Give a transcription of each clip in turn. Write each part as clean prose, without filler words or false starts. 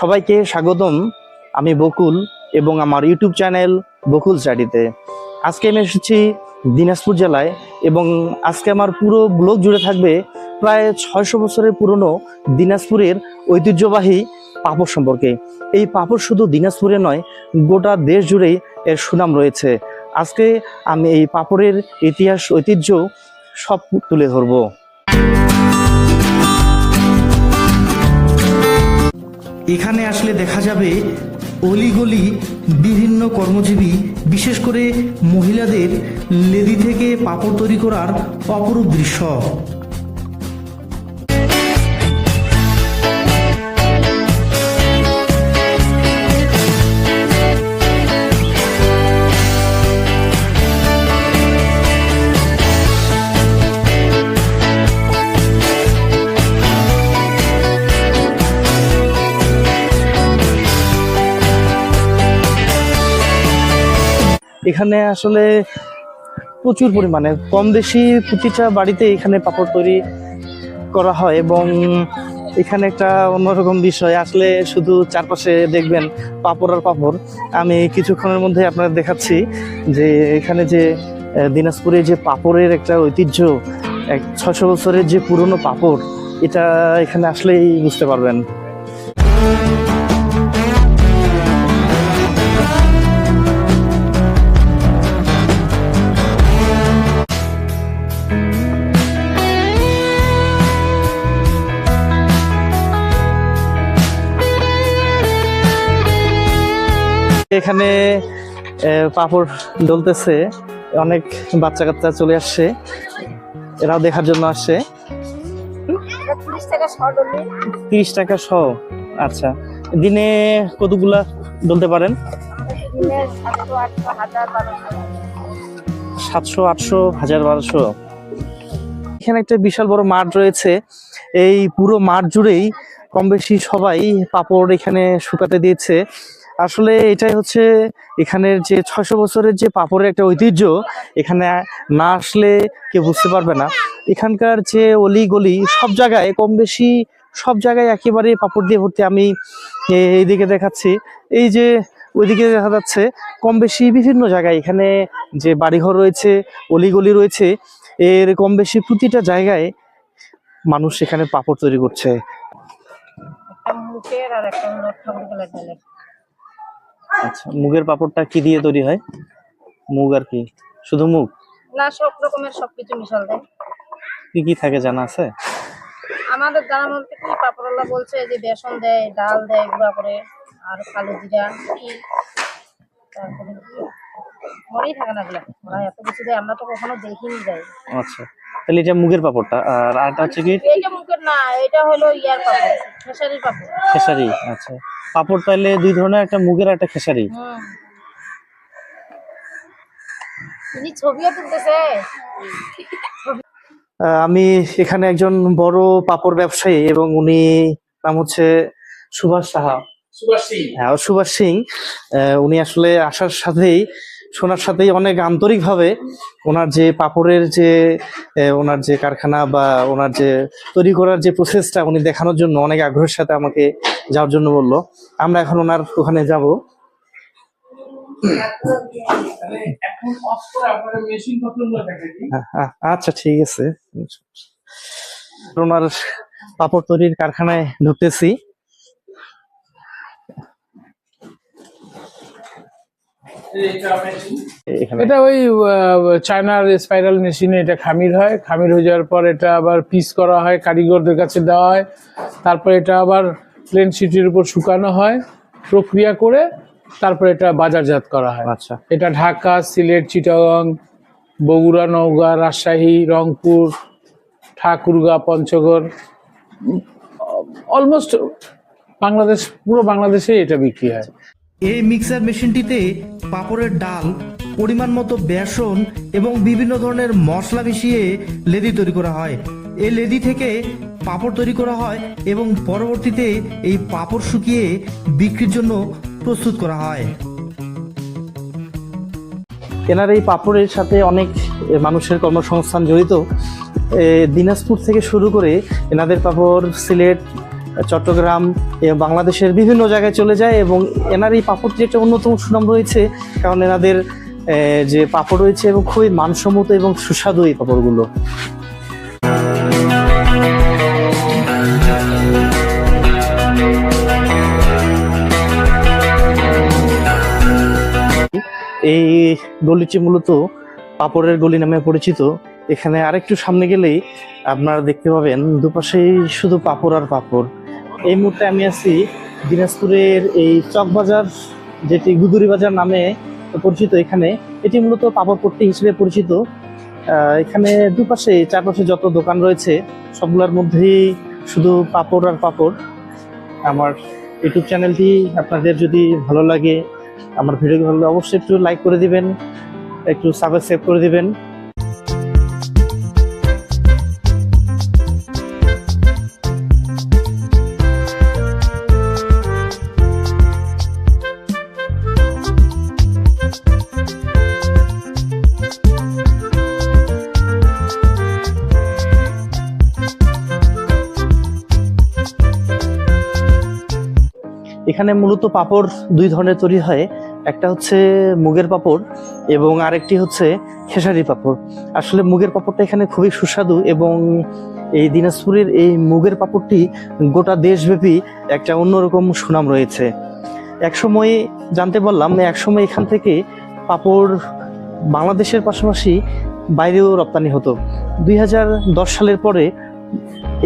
সবাইকে স্বাগতম। আমি বকুল এবং আমার ইউটিউব চ্যানেল বকুল স্টাডিতে। আজকে আমি এসেছি দিনাজপুর জেলায় এবং আজকে আমার পুরো ব্লগ জুড়ে থাকবে প্রায় 600 বছরের পুরনো দিনাজপুরের ঐতিহ্যবাহী পাপড় সম্পর্কে। এই পাপড় শুধু দিনাজপুরে নয়, গোটা দেশ জুড়েই এর সুনাম রয়েছে। আজকে আমি এই পাপড়ের ইতিহাস, ঐতিহ্য সব তুলে ধরবো। এখানে আসলে দেখা যাবে অলিগলি বিভিন্ন কর্মজীবী, বিশেষ করে মহিলাদের লেদি থেকে পাপড় তৈরি করার অপরূপ দৃশ্য। এখানে আসলে প্রচুর পরিমাণে কম বেশি প্রতিটা বাড়িতে এখানে পাপড় তৈরি করা হয় এবং এখানে একটা অন্যরকম বিষয়, আসলে শুধু চারপাশে দেখবেন পাপড় আর পাপড়। আমি কিছুক্ষণের মধ্যে আপনাদের দেখাচ্ছি যে এখানে যে দিনাজপুরে যে পাপড়ের একটা ঐতিহ্য, 600 বছরের যে পুরনো পাপড়, এটা এখানে আসলেই বুঝতে পারবেন। এখানে পাপড় ডলতেছে, অনেক বাচ্চা কাচ্চা চলে আসছে, এরাও দেখার জন্য আসছে। 30 টাকা শ। আচ্ছা, দিনে কতগুলা ডলতে পারেন? 700, 800, 1000, 1200। এখানে একটা বিশাল বড় মাঠ রয়েছে। এই পুরো মাঠ জুড়েই কম বেশি সবাই পাপড় এখানে শুকাতে দিয়েছে। আসলে এটাই হচ্ছে এখানের যে 600 বছরের যে পাপড়ের একটা ঐতিহ্য, এখানে না আসলে কেউ বুঝতে পারবে না। এখানকার যে অলি গলি সব জায়গায়, কম বেশি সব জায়গায় একেবারে পাপড় দিয়ে ভর্তি। আমি এইদিকে দেখাচ্ছি, এই যে ওইদিকে দেখা যাচ্ছে কম বেশি বিভিন্ন জায়গায় এখানে যে বাড়িঘর রয়েছে, অলিগলি রয়েছে, এর কম বেশি প্রতিটা জায়গায় মানুষ এখানে পাপড় তৈরি করছে। আচ্ছা, মুগের পাপড়টা কি দিয়ে তৈরি হয়? মুগ আর কি? শুধু মুগ না, সব রকমের সবকিছু মিশাল দেয়। কি কি থাকে জানা আছে? আমাদের জানা মধ্যে কি পাপড়ওয়ালা বলছে যে বেসন দেয়, ডাল দেয় গুঁড়া করে, আর কালো জিরা, তারপরে মরেই থাকে না গুলা, ওরা এত কিছু দেয়, আমরা তো কখনো দেখিনি দেয়। আচ্ছা, তাহলে এটা মুগের পাপড়টা, আর আরেকটা হচ্ছে কি? এইটা মুগের না, এটা হলো ইয়ার পাপড়, খেসারির পাপড়। খেসারি। আচ্ছা, পাপড় তাহলে দুই ধরনের, একটা মুগের আর একটা খেসারি। ইনি ছবিও তুলতেছে। আমি এখানে একজন বড় পাপড় ব্যবসায়ী এবং উনি নাম হচ্ছে সুভাষ সাহা, হ্যাঁ সুভাষ সিং। উনি আসলে আসার সাথেই, শোনার সাথেই অনেক আন্তরিকভাবে ওনার যে পাপড়ের যে ওনার যে কারখানা বা ওনার যে তৈরি করার যে প্রসেসটা উনি দেখানোর জন্য অনেক আগ্রহের সাথে আমাকে যাওয়ার জন্য বললো। আমরা এখন ওনার ওখানে যাব। আচ্ছা ঠিক আছে, ওনার পাপড় তৈরির কারখানায় ঢুকতেছি। এটা ওই চায়নার স্পাইরাল মেশিনে এটা খামির হয়, খামির হয়ে যাওয়ার পর এটা আবার পিস করা হয়, কারিগরদের কাছে দেওয়া হয়, তারপর এটা আবার প্লেন শিটের উপর শুকানো হয়, প্রক্রিয়া করে তারপর এটা বাজারজাত করা হয়। আচ্ছা, এটা ঢাকা, সিলেট, চিটাগাং, বগুড়া, নওগাঁ, রাজশাহী, রংপুর, ঠাকুরগাঁ, পঞ্চগড়, অলমোস্ট বাংলাদেশ, পুরো বাংলাদেশে এটা বিক্রি হয়। এই মিক্সার মেশিনটিতে পাপড়ের ডাল, পরিমাণ মতো বেসন এবং বিভিন্ন ধরনের মশলা মিশিয়ে লেদি তৈরি করা হয়। এই লেদি থেকে পাপড় তৈরি করা হয় এবং পরবর্তীতে এই পাপড় শুকিয়ে বিক্রির জন্য প্রস্তুত করা হয়। এনার এই পাপড়ের সাথে অনেক মানুষের কর্মসংস্থান জড়িত। দিনাজপুর থেকে শুরু করে এনাদের পাপড় সিলেট, চট্টগ্রাম এবং বাংলাদেশের বিভিন্ন জায়গায় চলে যায়, এবং এনার এই পাপড়টি একটা অন্যতম সুনাম রয়েছে, কারণ এনাদের যে পাপড় রয়েছে এবং খুবই মানসম্মত এবং সুস্বাদু এই পাপড়গুলো। এই গলিটি মূলত পাপড়ের গলি নামে পরিচিত। এখানে আরেকটু সামনে গেলেই আপনারা দেখতে পাবেন দুপাশেই শুধু পাপড় আর পাপড়। এই মুহূর্তে আমি আছি দিনাজপুরের এই চকবাজার, যেটি গুদুরি বাজার নামে পরিচিত। এখানে এটি মূলত পাপড়পট্টি হিসেবে পরিচিত। এখানে দুপাশে চারপাশে যত দোকান রয়েছে সবগুলোর মধ্যেই শুধু পাপড় আর পাপড়। আমার ইউটিউব চ্যানেলটি আপনাদের যদি ভালো লাগে, আমার ভিডিও ভালো লাগলে অবশ্যই একটু লাইক করে দিবেন, একটু সাবস্ক্রাইব করে দিবেন। এখানে মূলত পাপড় দুই ধরনের তৈরি হয়, একটা হচ্ছে মুগের পাপড় এবং আরেকটি হচ্ছে খেসারি পাপড়। আসলে মুগের পাপড়টা এখানে খুবই সুস্বাদু, এবং এই দিনাজপুরের এই মুগের পাপড়টি গোটা দেশব্যাপী একটা অন্যরকম সুনাম রয়েছে। একসময় জানতে পারলাম, একসময় এখান থেকে পাপড় বাংলাদেশের পাশাপাশি বাইরেও রপ্তানি হতো। 2010 সালের পরে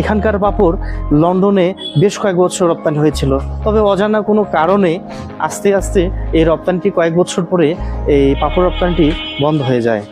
এখানকার পাপড় লন্ডনে বেশ কয়েক বছর রপ্তানি হয়েছিল, তবে অজানা কোনো কারণে আস্তে আস্তে এই রপ্তানিটি কয়েক বছর পরে এই পাপড় রপ্তানিটি বন্ধ হয়ে যায়।